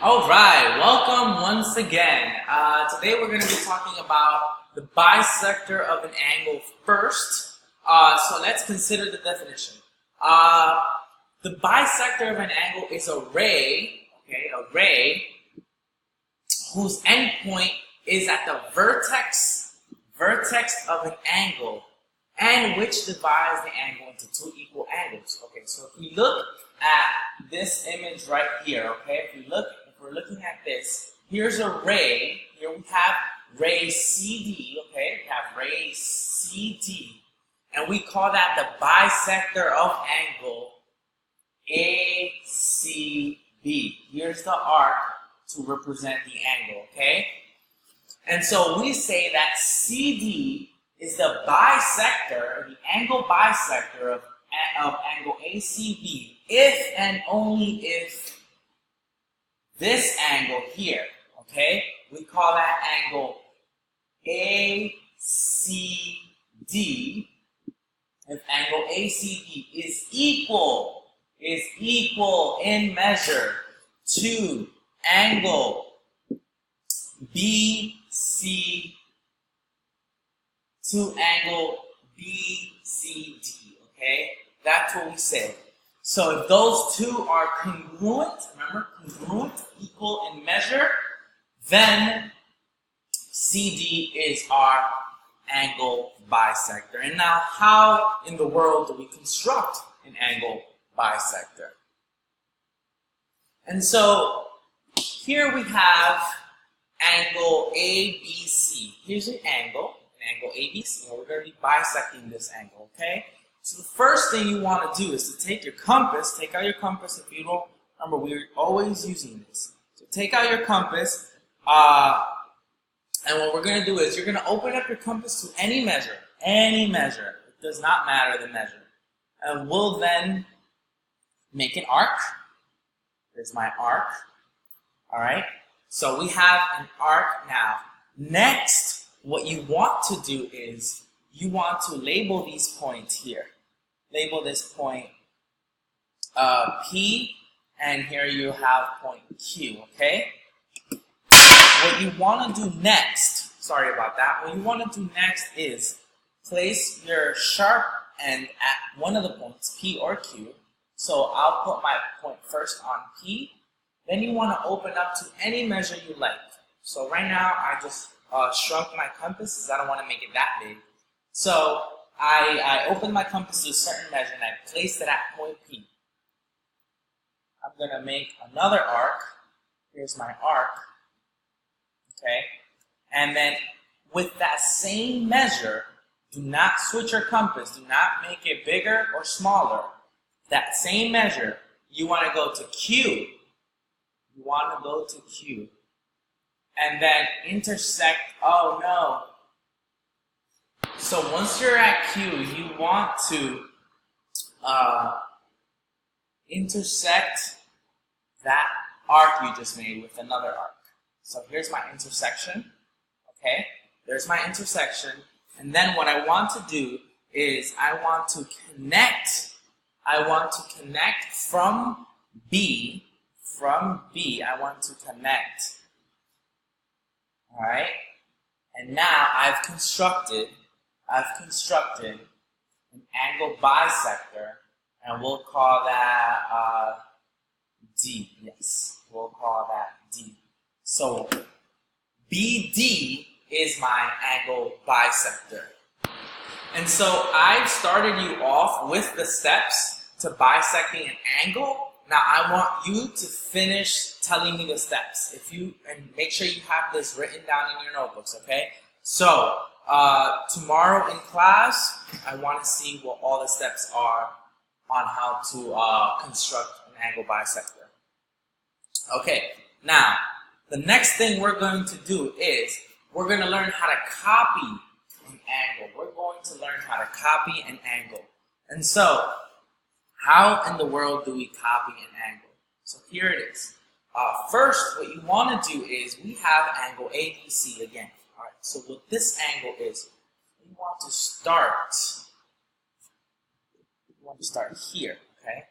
All right, welcome once again. Today we're going to be talking about the bisector of an angle first. So let's consider the definition. The bisector of an angle is a ray, a ray whose endpoint is at the vertex of an angle, and which divides the angle into two equal angles. Okay, so if we look at this image right here, okay, if we're looking at this, here's a ray. Here we have ray CD, okay, we have ray CD, and we call that the bisector of angle ACB. Here's the arc to represent the angle, okay? And so we say that CD is the bisector, or the angle bisector of angle ACB, if and only if this angle here, okay, we call that angle ACD, if angle ACD is equal in measure to angle BC, to angle BCD, okay? That's what we say. So if those two are congruent, remember, congruent, equal in measure, then CD is our angle bisector. And now, how in the world do we construct an angle bisector? And so here we have angle ABC. Here's an angle ABC, and we're going to be bisecting this angle, okay? So the first thing you want to do is to take your compass, take out your compass if you don't, remember we're always using this. So take out your compass, and what we're going to do is you're going to open up your compass to any measure, it does not matter the measure. And we'll then make an arc. There's my arc, all right? So we have an arc now. Next, what you want to do is you want to label these points here. Label this point P, and here you have point Q, okay? What you want to do next, sorry about that, what you want to do next is place your sharp end at one of the points, P or Q. So I'll put my point first on P. Then you want to open up to any measure you like. So right now I just shrunk my compass because I don't want to make it that big. So I opened my compass to a certain measure and I placed it at point P. I'm going to make another arc. Here's my arc. Okay? And then with that same measure, do not switch your compass. Do not make it bigger or smaller. That same measure, you want to go to Q. You want to go to Q. And then intersect, oh no. So once you're at Q, you want to intersect that arc you just made with another arc. So here's my intersection, okay? There's my intersection. And then what I want to do is I want to connect from B, I want to connect, all right? And now I've constructed an angle bisector, and we'll call that D. Yes, we'll call that D. So BD is my angle bisector. And so I've started you off with the steps to bisecting an angle. Now I want you to finish telling me the steps. And make sure you have this written down in your notebooks, okay? So tomorrow in class, I want to see what all the steps are on how to construct an angle bisector. Okay, now the next thing we're going to do is we're going to learn how to copy an angle. We're going to learn how to copy an angle. And so, how in the world do we copy an angle? So here it is. First, what you want to do is we have angle ABC again. All right. So what this angle is, we want to start here. Okay.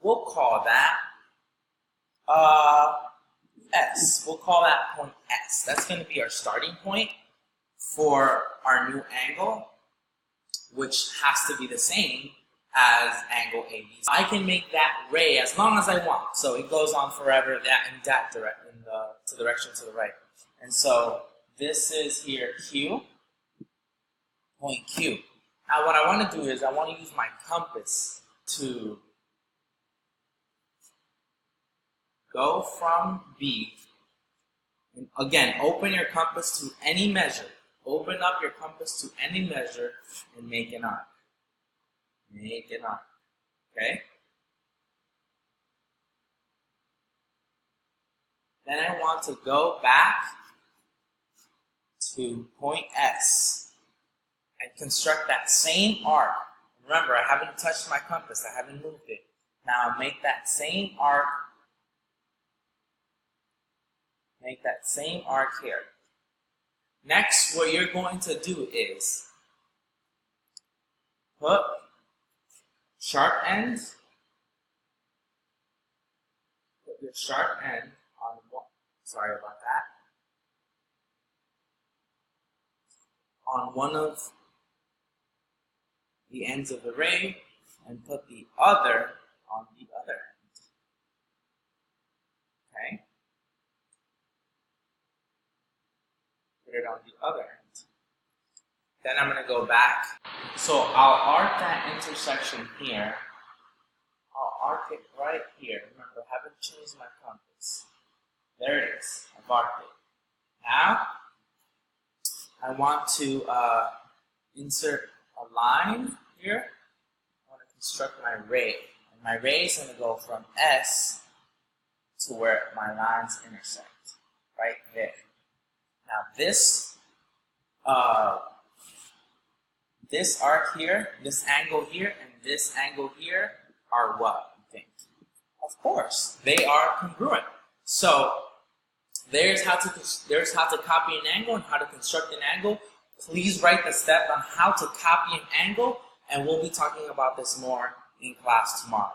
We'll call that S. We'll call that point S. That's going to be our starting point for our new angle, which has to be the same as angle AB. I can make that ray as long as I want, so it goes on forever in that direction to the right. And so this is here Q, point Q. Now what I want to do is I want to use my compass to go from B. And again, open your compass to any measure. Open up your compass to any measure and make an arc. Make an arc. Okay? Then I want to go back to point S and construct that same arc. Remember, I haven't touched my compass. I haven't moved it. Now make that same arc. Make that same arc here. Next, what you're going to do is put sharp end. Put your sharp end on one. Sorry about that. On one of the ends of the ray, and put the other on the other end. Okay? Put it on the other end. Then I'm going to go back. So I'll arc that intersection here. I'll arc it right here. Remember, I haven't changed my compass. There it is. I've arced it. Now, I want to insert a line here. I want to construct my ray. And my ray is going to go from S to where my lines intersect. Right there. Now this arc here, this angle here, and this angle here are what you think? Of course, they are congruent. So there's how to copy an angle and how to construct an angle. Please write the step on how to copy an angle, and we'll be talking about this more in class tomorrow.